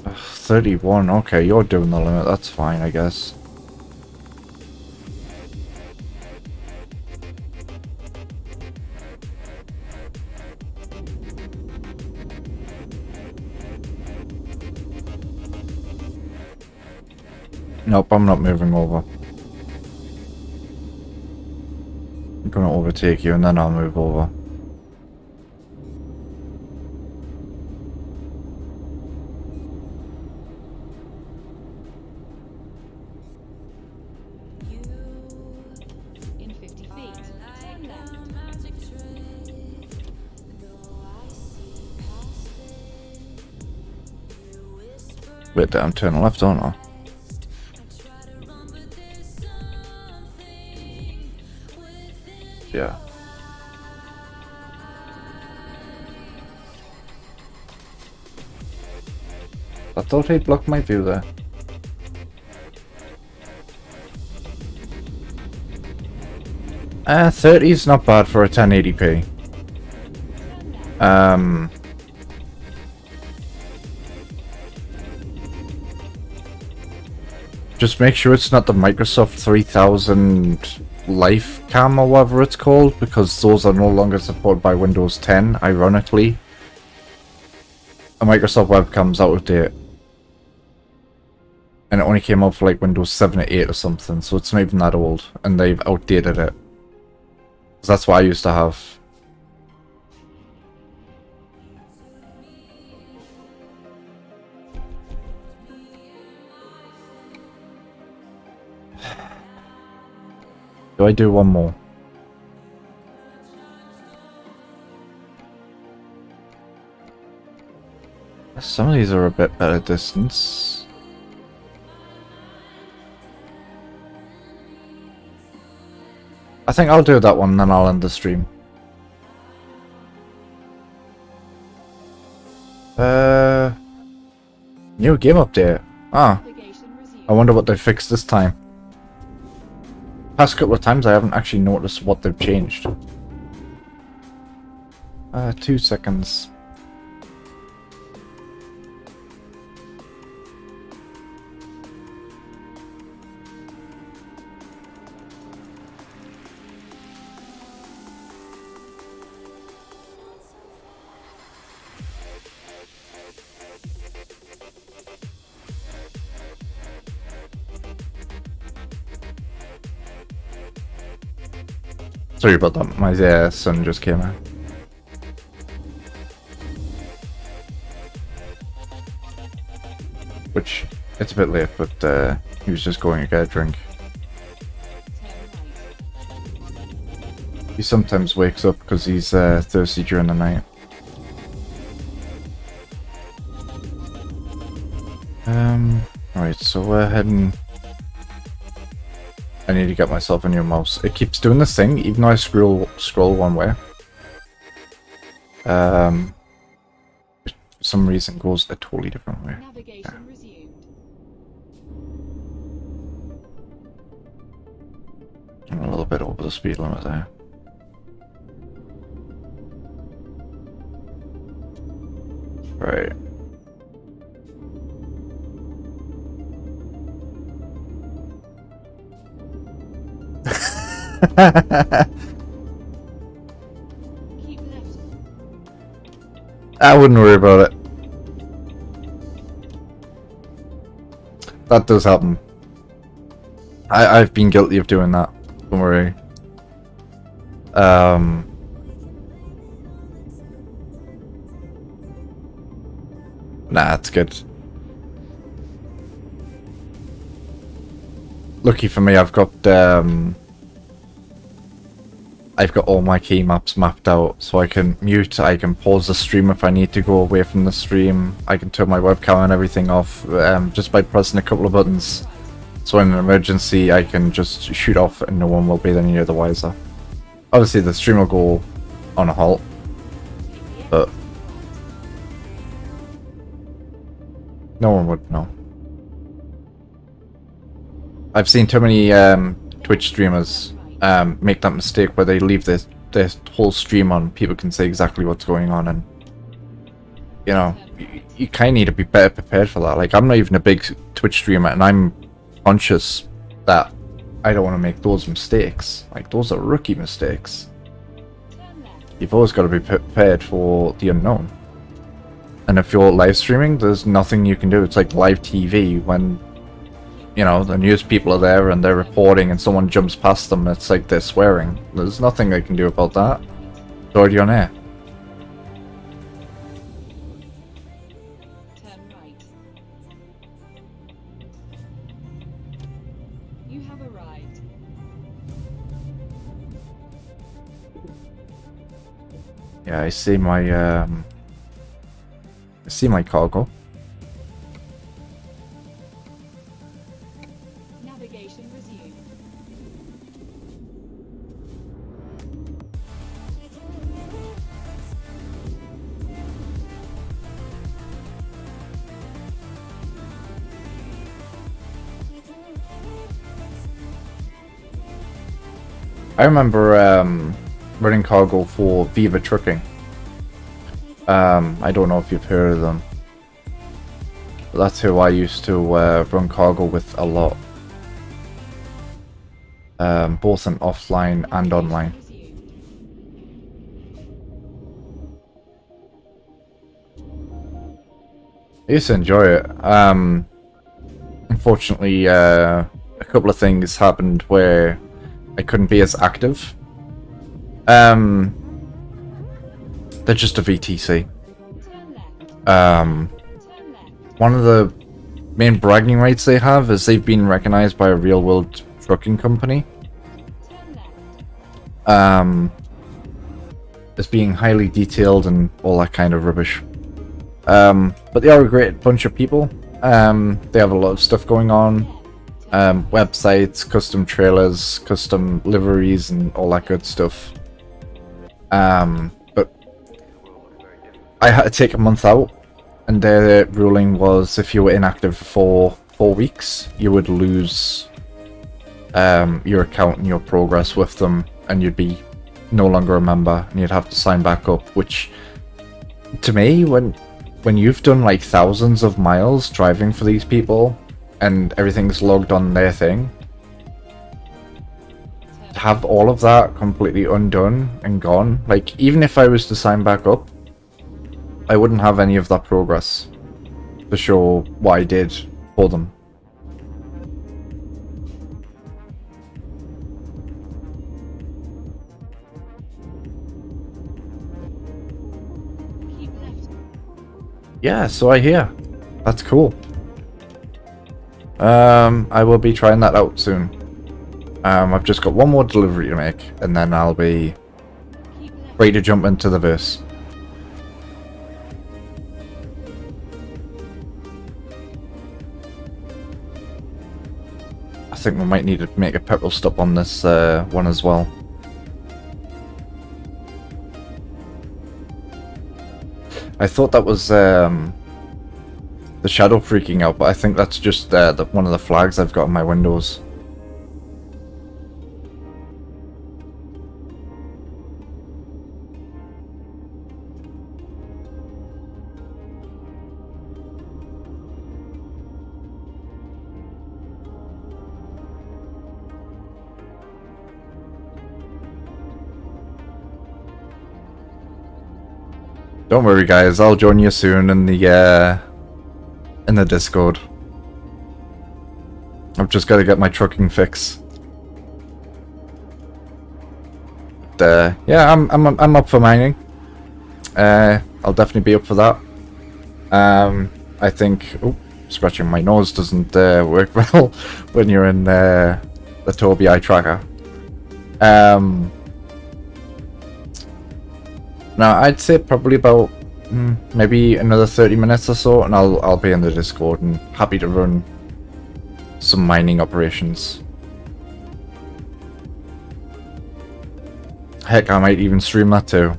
Ugh, 31. Okay, you're doing the limit. That's fine, I guess. Nope, I'm not moving over. I'm gonna overtake you and then I'll move over. In 50 feet, turn left. Wait, I'm turning left, aren't I? Yeah. I thought he'd block my view there. Ah, 30 is not bad for a 1080p. Just make sure it's not the Microsoft 3000 Life Cam or whatever it's called, because those are no longer supported by Windows 10, ironically. A Microsoft webcam's out of date. And it only came out for like Windows 7 or 8 or something, so it's not even that old, and they've outdated it. 'Cause that's what I used to have. Do I do one more? Some of these are a bit better distance. I think I'll do that one, then I'll end the stream. New game update. Ah, Navigation resumed. I wonder what they fixed this time. Past couple of times I haven't actually noticed what they've changed. 2 seconds. Sorry about that, my son just came out. Which, it's a bit late, but he was just going to get a drink. Turn right. He sometimes wakes up because he's thirsty during the night. Right, so we're heading... I need to get myself a new mouse. It keeps doing this thing, even though I scroll one way. For some reason goes a totally different way. Navigation resumed. I'm a little bit over the speed limit there. Right. Keep left. I wouldn't worry about it. That does happen. I've been guilty of doing that. Don't worry. Nah, it's good. Lucky for me, I've got all my key maps mapped out, so I can mute, I can pause the stream if I need to go away from the stream, I can turn my webcam and everything off just by pressing a couple of buttons. So in an emergency, I can just shoot off and no one will be any the wiser. Obviously, the stream will go on a halt, but no one would know. I've seen too many Twitch streamers make that mistake where they leave their whole stream on. People can say exactly what's going on, and you know, you kind of need to be better prepared for that. Like, I'm not even a big Twitch streamer, and I'm conscious that I don't want to make those mistakes. Like, those are rookie mistakes. You've always got to be prepared for the unknown. And if you're live streaming, there's nothing you can do. It's like live TV when, you know, the news people are there and they're reporting and someone jumps past them. It's like they're swearing. There's nothing they can do about that. It's already on air. Turn right. You have arrived. Yeah, I see my cargo. Navigation resumed. I remember running cargo for Viva Trucking. I don't know if you've heard of them. But that's who I used to run cargo with a lot. Both on offline and online. I used to enjoy it. Unfortunately, a couple of things happened where I couldn't be as active. They're just a VTC. One of the main bragging rights they have is they've been recognized by a real world trucking company as being highly detailed and all that kind of rubbish. But they are a great bunch of people. They have a lot of stuff going on. Websites, custom trailers, custom liveries, and all that good stuff. But I had to take a month out, and their ruling was if you were inactive for 4 weeks, you would lose your account and your progress with them, and you'd be no longer a member, and you'd have to sign back up. Which, to me, when you've done like thousands of miles driving for these people, and everything's logged on their thing, to have all of that completely undone and gone, like, even if I was to sign back up, I wouldn't have any of that progress to show what I did for them. Keep left. Yeah, so I hear. That's cool. I will be trying that out soon. I've just got one more delivery to make, and then I'll be Keep left. ready to jump into the verse. I think we might need to make a petrol stop on this one as well. I thought that was the shadow freaking out, but I think that's just one of the flags I've got on my windows. Don't worry, guys. I'll join you soon in the Discord. I've just got to get my trucking fix. But, yeah, I'm up for mining. I'll definitely be up for that. I think... Oh, scratching my nose doesn't work well when you're in the Tobii eye tracker. Now, I'd say probably about maybe another 30 minutes or so, and I'll be in the Discord and happy to run some mining operations. Heck, I might even stream that too.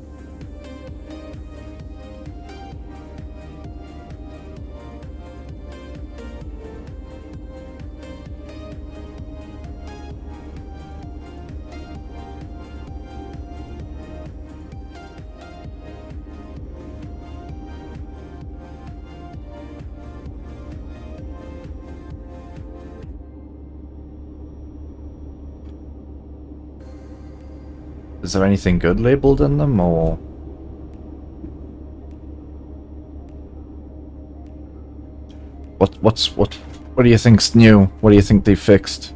Is there anything good labeled in them, or...? What do you think's new? What do you think they fixed?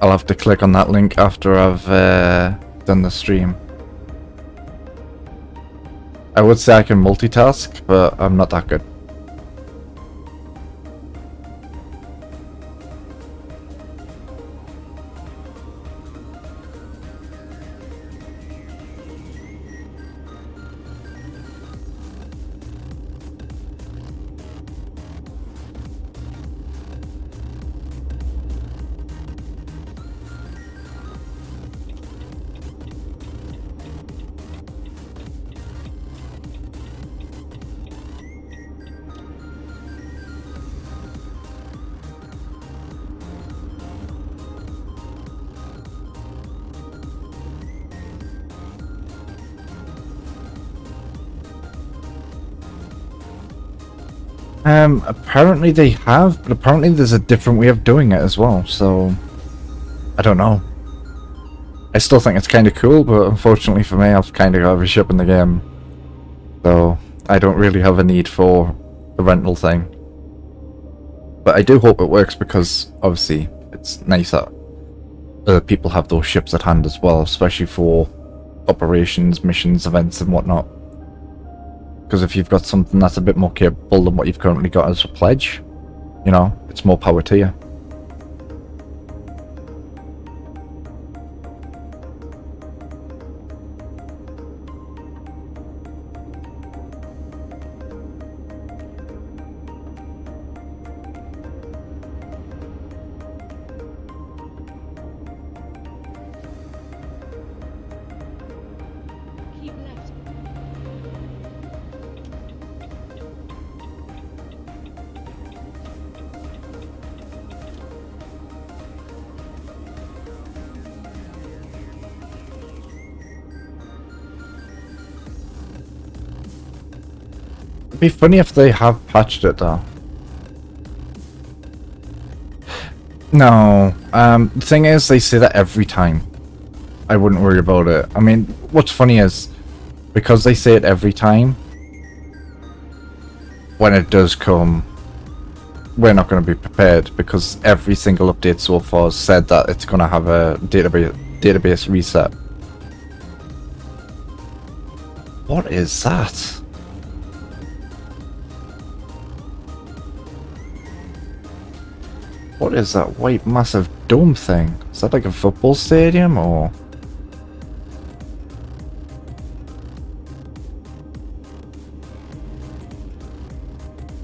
I'll have to click on that link after I've done the stream. I would say I can multitask, but I'm not that good. Apparently they have, but apparently there's a different way of doing it as well, so... I don't know. I still think it's kind of cool, but unfortunately for me, I've kind of got every ship in the game. So, I don't really have a need for the rental thing. But I do hope it works because, obviously, it's nice that other people have those ships at hand as well, especially for operations, missions, events and whatnot. Because if you've got something that's a bit more capable than what you've currently got as a pledge, you know, it's more power to you. Keep left. It'd be funny if they have patched it though. No, the thing is, they say that every time. I wouldn't worry about it. I mean, what's funny is, because they say it every time, when it does come, we're not going to be prepared, because every single update so far has said that it's going to have a database reset. What is that? What is that white massive dome thing? Is that like a football stadium or?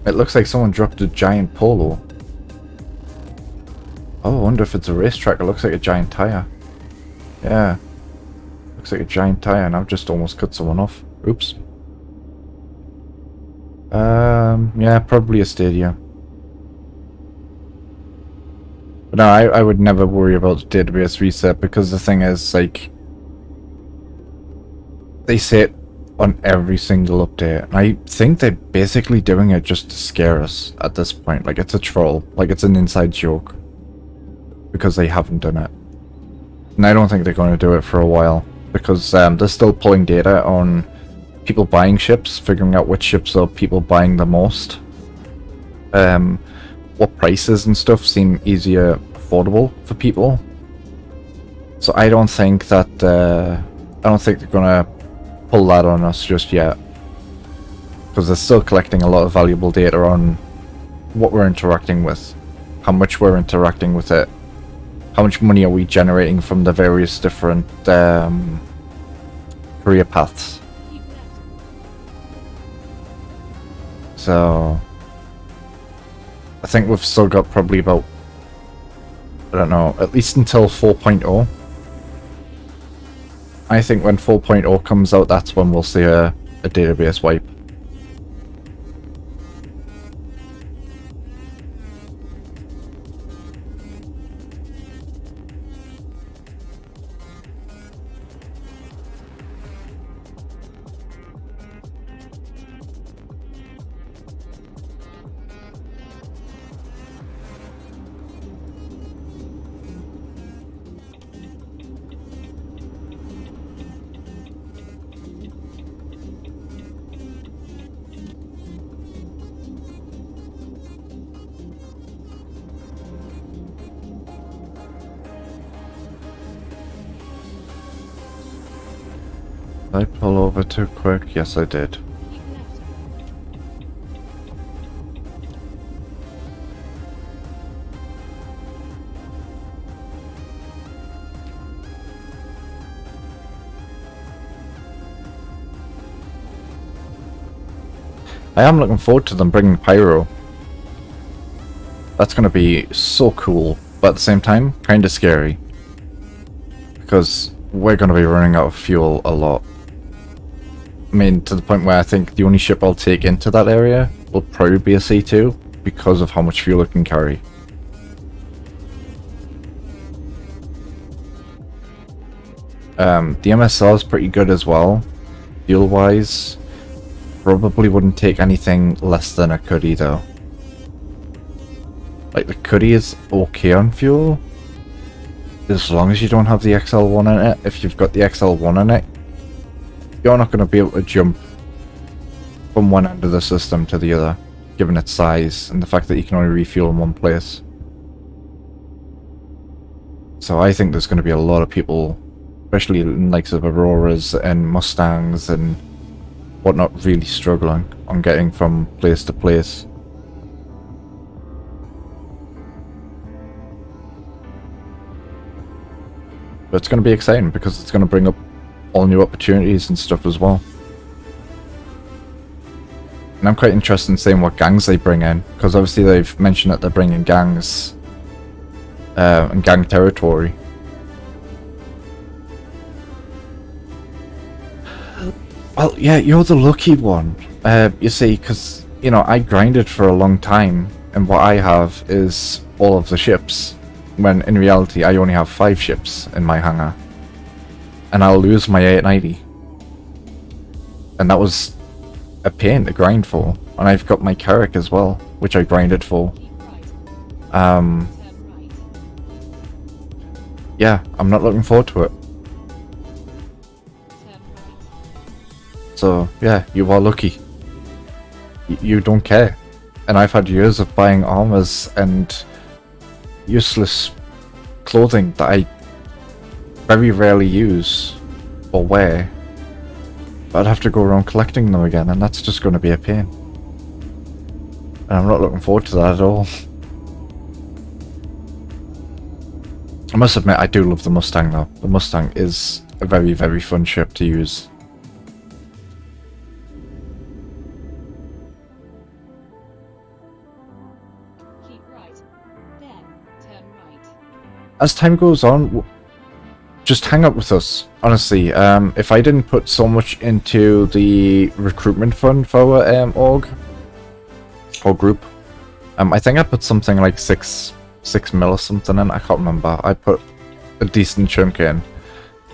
It looks like someone dropped a giant polo. Oh, I wonder if it's a racetrack. It looks like a giant tire. Yeah. Looks like a giant tire and I've just almost cut someone off. Oops. Yeah, probably a stadium. But no, I would never worry about the database reset because the thing is, like, they say it on every single update. And I think they're basically doing it just to scare us at this point. Like, it's a troll. Like, it's an inside joke. Because they haven't done it. And I don't think they're going to do it for a while. because they're still pulling data on people buying ships, figuring out which ships are people buying the most. What prices and stuff seem easier affordable for people. So I don't think that they're gonna pull that on us just yet, because they're still collecting a lot of valuable data on what we're interacting with, how much we're interacting with it, how much money are we generating from the various different career paths. So I think we've still got probably about, I don't know, at least until 4.0. I think when 4.0 comes out, that's when we'll see a database wipe. Did I pull over too quick? Yes, I did. I am looking forward to them bringing Pyro. That's going to be so cool, but at the same time, kind of scary. Because we're going to be running out of fuel a lot. I mean, to the point where I think the only ship I'll take into that area will probably be a C2 because of how much fuel it can carry. The MSR is pretty good as well, fuel-wise. Probably wouldn't take anything less than a Cuddy though. Like, the Cuddy is okay on fuel, as long as you don't have the XL1 in it. If you've got the XL1 in it, you're not going to be able to jump from one end of the system to the other, given its size and the fact that you can only refuel in one place. So I think there's going to be a lot of people, especially in likes of Auroras and Mustangs and whatnot, really struggling on getting from place to place. But it's going to be exciting because it's going to bring up all new opportunities and stuff as well. And I'm quite interested in seeing what gangs they bring in, because obviously they've mentioned that they're bringing gangs and gang territory. Well, yeah, you're the lucky one. You see, because, you know, I grinded for a long time, and what I have is all of the ships, when in reality I only have 5 ships in my hangar. And I'll lose my 890. And that was a pain to grind for. And I've got my Carrack as well, which I grinded for. Yeah, I'm not looking forward to it. So, yeah, you are lucky. You don't care. And I've had years of buying armors and useless clothing that I very rarely use or wear, but I'd have to go around collecting them again, and that's just going to be a pain. And I'm not looking forward to that at all. I must admit, I do love the Mustang though. The Mustang is a very, very fun ship to use. Keep right. Then turn right. As time goes on, just hang out with us, honestly. If I didn't put so much into the recruitment fund for our org or group, I think I put something like 6 mil or something in. I can't remember. I put a decent chunk in.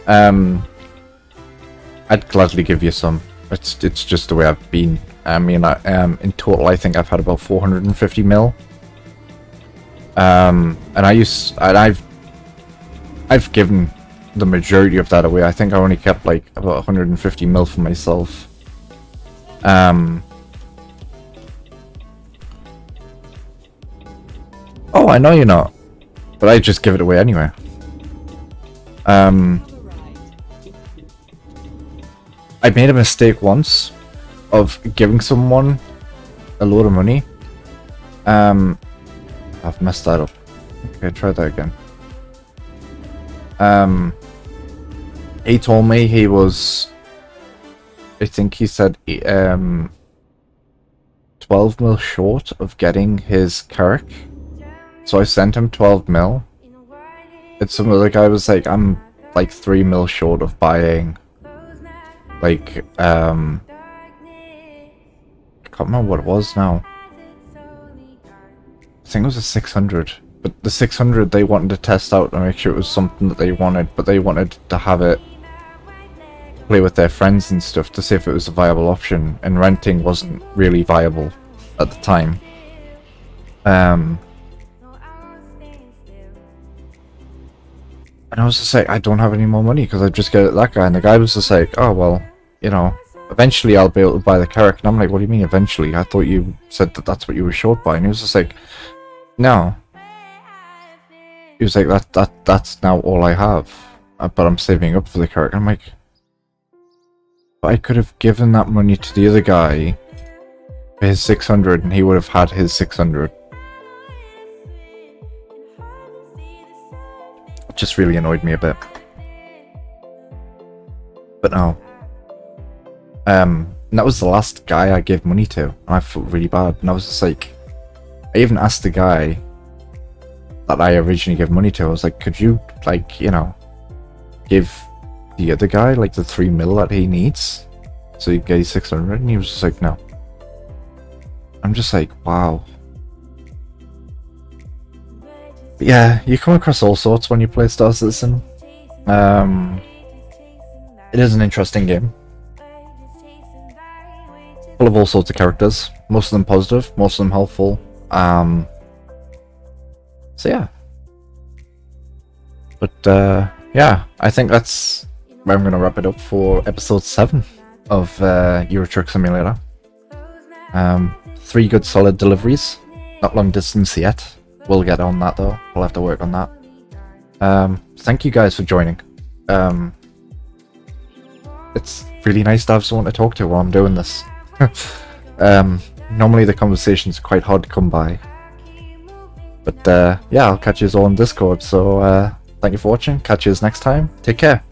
I'd gladly give you some. It's just the way I've been. I mean, in total, I think I've had about 450 mil. And I've given the majority of that away. I think I only kept like about 150 mil for myself. Oh, I know you're not, but I just give it away anyway. I made a mistake once of giving someone a load of money. I've messed that up. Okay, try that again. He told me he was, I think he said 12 mil short of getting his Carrack. So I sent him 12 mil. And some other guy was like, I'm like 3 mil short of buying like I can't remember what it was now. I think it was a 600. But the 600 they wanted to test out and make sure it was something that they wanted, but they wanted to have it play with their friends and stuff to see if it was a viable option, and renting wasn't really viable at the time. And I was just like, I don't have any more money because I just get it that guy, and the guy was just like, oh well, you know, eventually I'll be able to buy the Carrack. And I'm like, what do you mean eventually? I thought you said that that's what you were short by. And he was just like, no. He was like, that's now all I have, but I'm saving up for the Carrack. I'm like, but I could have given that money to the other guy for his 600 and he would have had his 600. It just really annoyed me a bit. But no. And that was the last guy I gave money to, and I felt really bad. And I was just like, I even asked the guy that I originally gave money to, I was like, could you, like, you know, give the other guy like the 3 mil that he needs so he gets 600? And he was just like, no. I'm just like, wow. But yeah, you come across all sorts when you play Star Citizen. It is an interesting game, full of all sorts of characters, most of them positive, most of them helpful. So yeah. But yeah, I think that's where I'm going to wrap it up for episode 7 of Euro Truck Simulator. 3 good solid deliveries, not long distance yet. We'll get on that though, we'll have to work on that. Thank you guys for joining. It's really nice to have someone to talk to while I'm doing this. Normally the conversations are quite hard to come by. But yeah, I'll catch you all on Discord, so thank you for watching, catch you next time, take care.